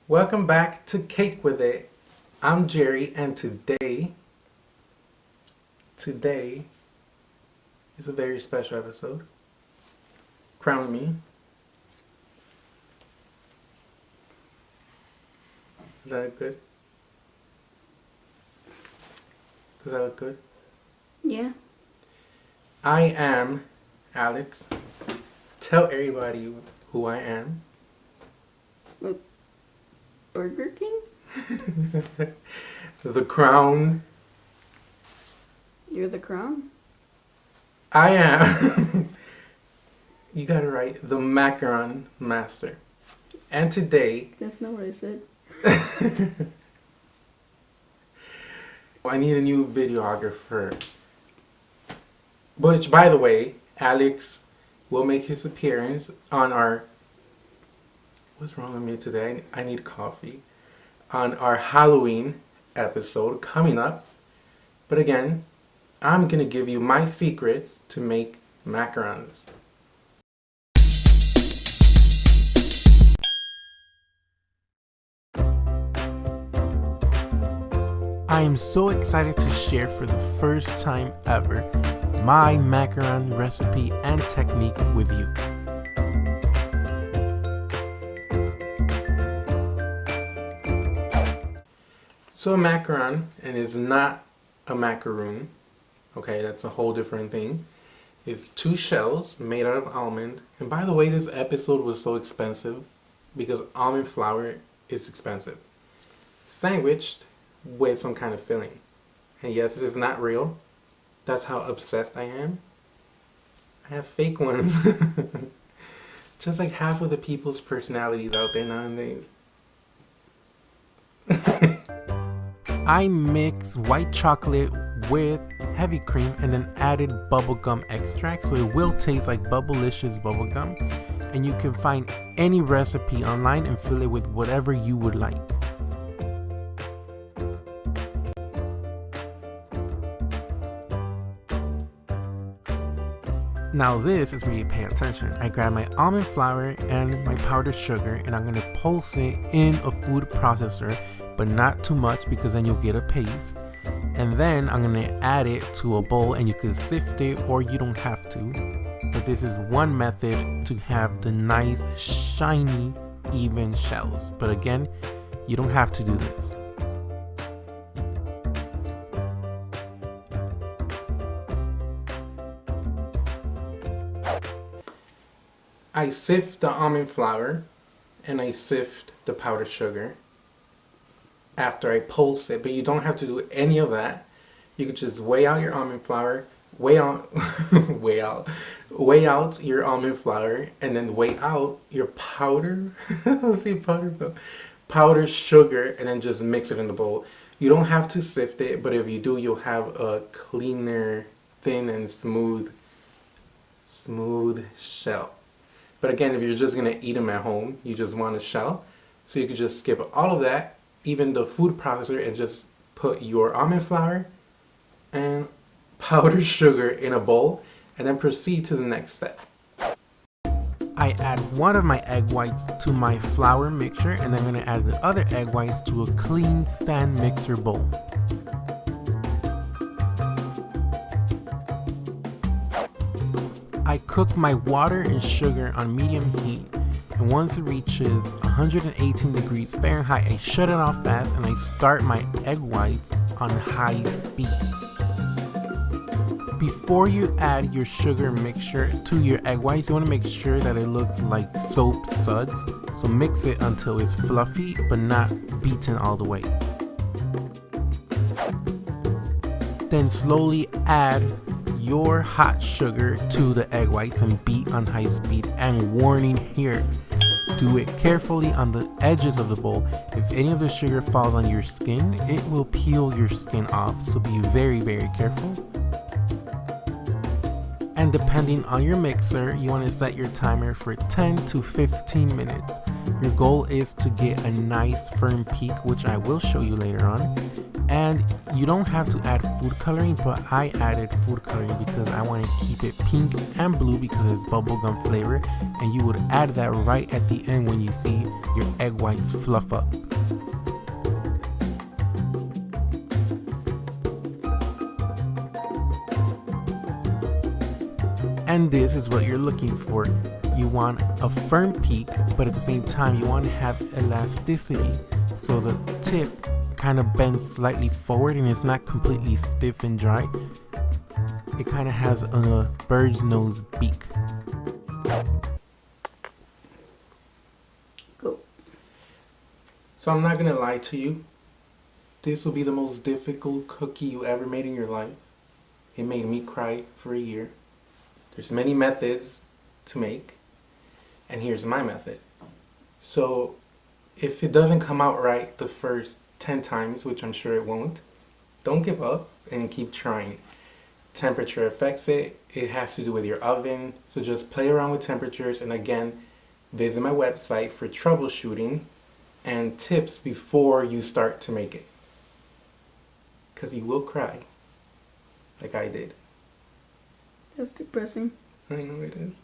Welcome back to Cake with It. I'm Jerry, and today is a very special episode. Crown me. Is that look good? Does that look good? Yeah. I am Alex. Tell everybody who I am. Burger King? The Crown. You're the Crown? I am. You got it right. The Macaron Master. And today... That's not what I said. I need a new videographer. Which, by the way, Alex will make his appearance on our... What's wrong with me today? I need coffee. On our Halloween episode coming up. But again, I'm going to give you my secrets to make macarons. I am so excited to share for the first time ever my macaron recipe and technique with you. So a macaron, and it's not a macaroon, okay, that's a whole different thing. It's 2 shells made out of almond. And by the way, this episode was so expensive because almond flour is expensive. Sandwiched with some kind of filling. And yes, this is not real. That's how obsessed I am. I have fake ones. Just like half of the people's personalities out there nowadays. I mix white chocolate with heavy cream and then added bubblegum extract, so it will taste like Bubblicious bubblegum. And you can find any recipe online and fill it with whatever you would like. Now this is where you pay attention. I grab my almond flour and my powdered sugar, and I'm going to pulse it in a food processor, but not too much because then you'll get a paste. And then I'm going to add it to a bowl, and you can sift it or you don't have to. But this is one method to have the nice, shiny, even shells. But again, you don't have to do this. I sift the almond flour and I sift the powdered sugar after I pulse it, but you don't have to do any of that. You could just weigh out your almond flour, weigh out your almond flour, and then weigh out your powder, powdered sugar, and then just mix it in the bowl. You don't have to sift it, but if you do, you'll have a cleaner, thin and smooth shell. But again, if you're just going to eat them at home, you just want a shell. So you could just skip all of that, even the food processor, and just put your almond flour and powdered sugar in a bowl, and then proceed to the next step. I add one of my egg whites to my flour mixture, and then I'm going to add the other egg whites to a clean stand mixer bowl. I cook my water and sugar on medium heat, and once it reaches 118 degrees Fahrenheit, I shut it off fast and I start my egg whites on high speed. Before you add your sugar mixture to your egg whites, you want to make sure that it looks like soap suds. So mix it until it's fluffy but not beaten all the way. Then slowly add your hot sugar to the egg whites and beat on high speed. And warning here, do it carefully on the edges of the bowl. If any of the sugar falls on your skin, it will peel your skin off, so be very, very careful. And depending on your mixer, you want to set your timer for 10 to 15 minutes. Your goal is to get a nice firm peak, which I will show you later on. And you don't have to add food coloring, but I added food coloring because I want to keep it pink and blue because it's bubblegum flavor. And you would add that right at the end when you see your egg whites fluff up. And this is what you're looking for. You want a firm peak, but at the same time you want to have elasticity, so the tip kind of bends slightly forward and it's not completely stiff and dry. It kind of has a bird's nose beak. Go. So I'm not gonna lie to you, this will be the most difficult cookie you ever made in your life. It made me cry for a year. There's many methods to make, and here's my method. So if it doesn't come out right the first 10 times, which I'm sure it won't, don't give up and keep trying. Temperature affects it. It has to do with your oven. So just play around with temperatures, and again, visit my website for troubleshooting and tips before you start to make it. Because you will cry, like I did. That's depressing. I know it is.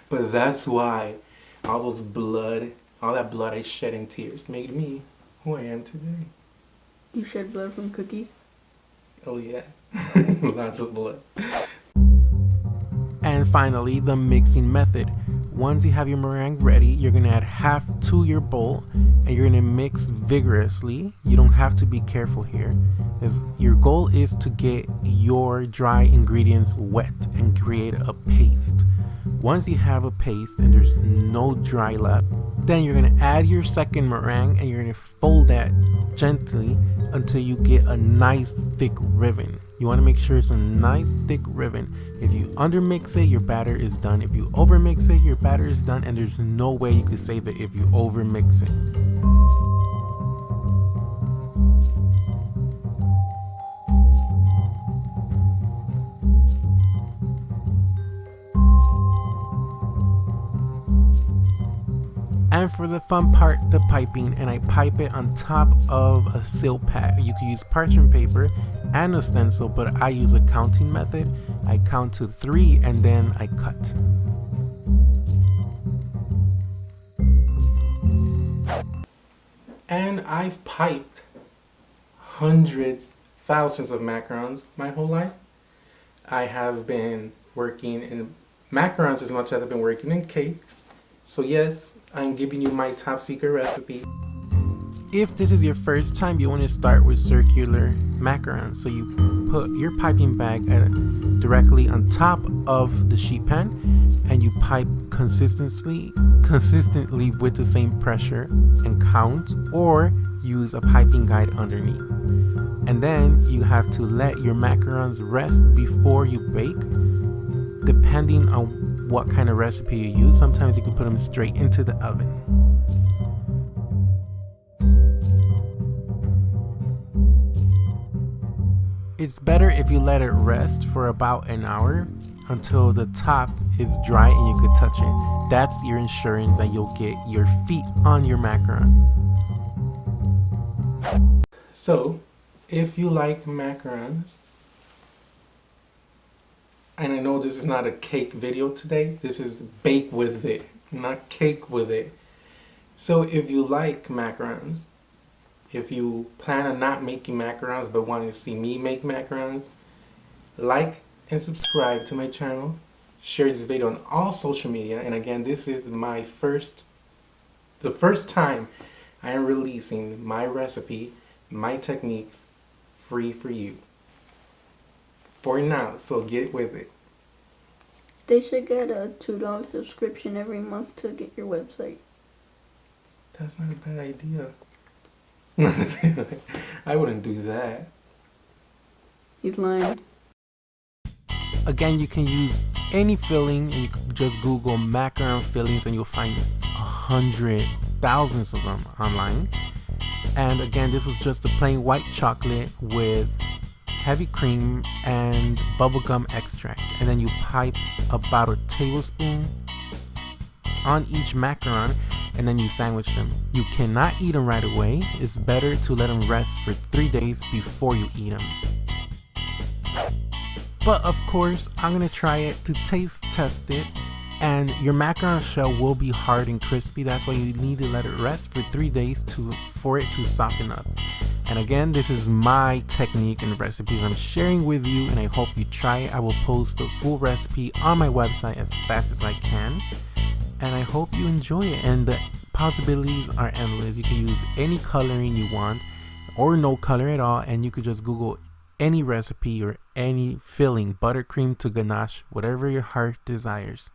But that's why all that blood I shed in tears made me who I am today. You shed blood from cookies? Oh yeah. Lots of blood. And finally, the mixing method. Once you have your meringue ready, you're going to add half to your bowl and you're going to mix vigorously. You don't have to be careful here. Your goal is to get your dry ingredients wet and create a paste. Once you have a paste and there's no dry left, then you're going to add your second meringue and you're going to fold that gently until you get a nice thick ribbon. You want to make sure it's a nice thick ribbon. If you undermix it, your batter is done. If you overmix it, your batter is done, and there's no way you can save it if you overmix it. And for the fun part, the piping, and I pipe it on top of a silk pad. You can use parchment paper and a stencil, but I use a counting method. I count to 3 and then I cut. And I've piped hundreds, thousands of macarons my whole life. I have been working in macarons as much as I've been working in cakes. So yes, I'm giving you my top secret recipe. If this is your first time, you want to start with circular macarons. So you put your piping bag directly on top of the sheet pan and you pipe consistently with the same pressure and count, or use a piping guide underneath. And then you have to let your macarons rest before you bake. Depending on what kind of recipe you use, sometimes you can put them straight into the oven. It's better if you let it rest for about an hour until the top is dry and you can touch it. That's your insurance that you'll get your feet on your macaron. So, if you like macarons, and I know this is not a cake video today, this is Bake With It, not Cake With It. So if you like macarons, if you plan on not making macarons but want to see me make macarons, like and subscribe to my channel, share this video on all social media, and again, this is the first time I am releasing my recipe, my techniques, free for you. For now, so get with it. They should get a $2 subscription every month to get your website. That's not a bad idea. I wouldn't do that. He's lying. Again, you can use any filling, and you can just Google macaron fillings and you'll find thousands of them online. And again, this was just a plain white chocolate with heavy cream and bubblegum extract, and then you pipe about a tablespoon on each macaron, and then you sandwich them. You cannot eat them right away. It's better to let them rest for 3 days before you eat them. But of course, I'm gonna try it to taste test it, and your macaron shell will be hard and crispy. That's why you need to let it rest for 3 days for it to soften up. And again, this is my technique and recipe I'm sharing with you, and I hope you try it. I will post the full recipe on my website as fast as I can, and I hope you enjoy it. And the possibilities are endless. You can use any coloring you want or no color at all, and you could just Google any recipe or any filling, buttercream to ganache, whatever your heart desires.